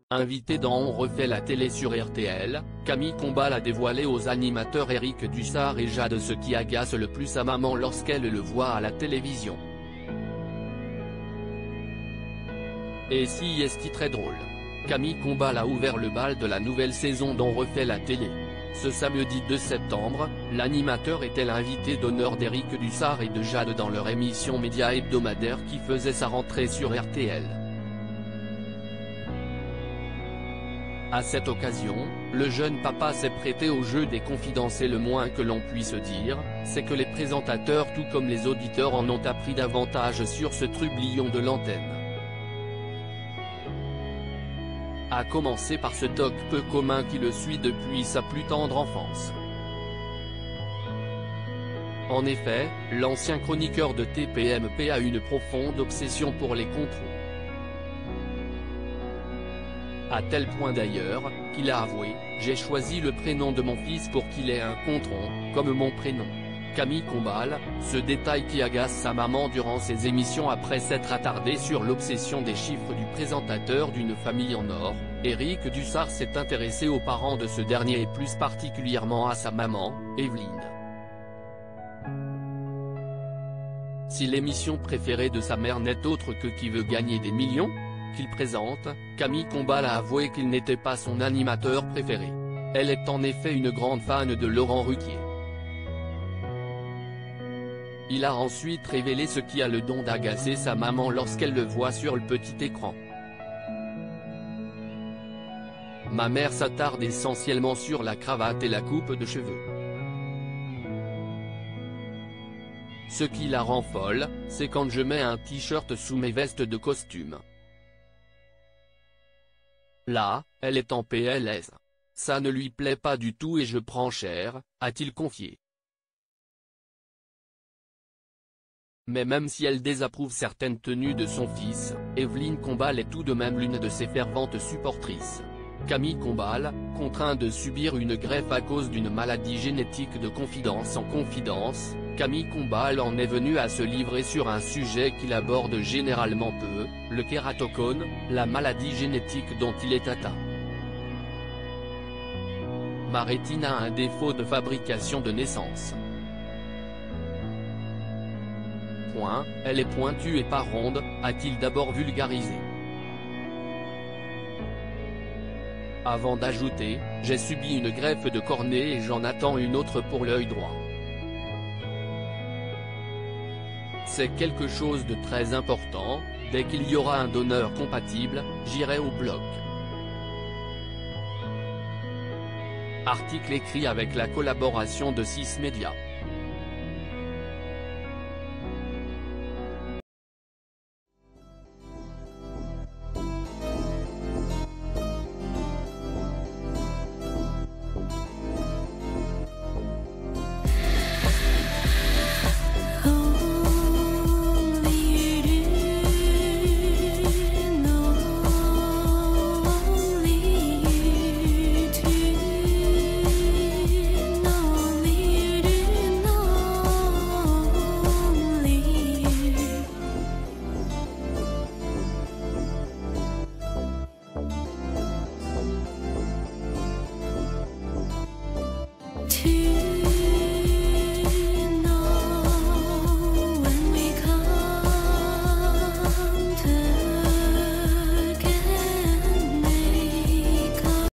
Invitée dans On refait la télé sur RTL, Camille Combal a dévoilé aux animateurs Éric Dussart et Jade ce qui agace le plus sa maman lorsqu'elle le voit à la télévision. Et si est-ce très drôle. Camille Combal a ouvert le bal de la nouvelle saison d'On refait la télé. Ce samedi 2 septembre, l'animateur était l'invité d'honneur d'Éric Dussart et de Jade dans leur émission média hebdomadaire qui faisait sa rentrée sur RTL. À cette occasion, le jeune papa s'est prêté au jeu des confidences et le moins que l'on puisse dire, c'est que les présentateurs tout comme les auditeurs en ont appris davantage sur ce trublion de l'antenne. À commencer par ce doc peu commun qui le suit depuis sa plus tendre enfance. En effet, l'ancien chroniqueur de TPMP a une profonde obsession pour les controns. À tel point d'ailleurs, qu'il a avoué « J'ai choisi le prénom de mon fils pour qu'il ait un contron, comme mon prénom ». Camille Combal, ce détail qui agace sa maman durant ses émissions après s'être attardé sur l'obsession des chiffres du présentateur d'une famille en or, Éric Dussart s'est intéressé aux parents de ce dernier et plus particulièrement à sa maman, Evelyne. Si l'émission préférée de sa mère n'est autre que Qui veut gagner des millions qu'il présente, Camille Combal a avoué qu'il n'était pas son animateur préféré. Elle est en effet une grande fan de Laurent Ruquier. Il a ensuite révélé ce qui a le don d'agacer sa maman lorsqu'elle le voit sur le petit écran. Ma mère s'attarde essentiellement sur la cravate et la coupe de cheveux. Ce qui la rend folle, c'est quand je mets un t-shirt sous mes vestes de costume. Là, elle est en PLS. Ça ne lui plaît pas du tout et je prends cher, a-t-il confié. Mais même si elle désapprouve certaines tenues de son fils, Evelyne Combal est tout de même l'une de ses ferventes supportrices. Camille Combal, contraint de subir une greffe à cause d'une maladie génétique de confidence en confidence, Camille Combal en est venue à se livrer sur un sujet qu'il aborde généralement peu, le kératocone, la maladie génétique dont il est atteint. Ma rétine a un défaut de fabrication de naissance. Elle est pointue et pas ronde, a-t-il d'abord vulgarisé. Avant d'ajouter, j'ai subi une greffe de cornée et j'en attends une autre pour l'œil droit. C'est quelque chose de très important, dès qu'il y aura un donneur compatible, j'irai au bloc. Article écrit avec la collaboration de 6 Médias.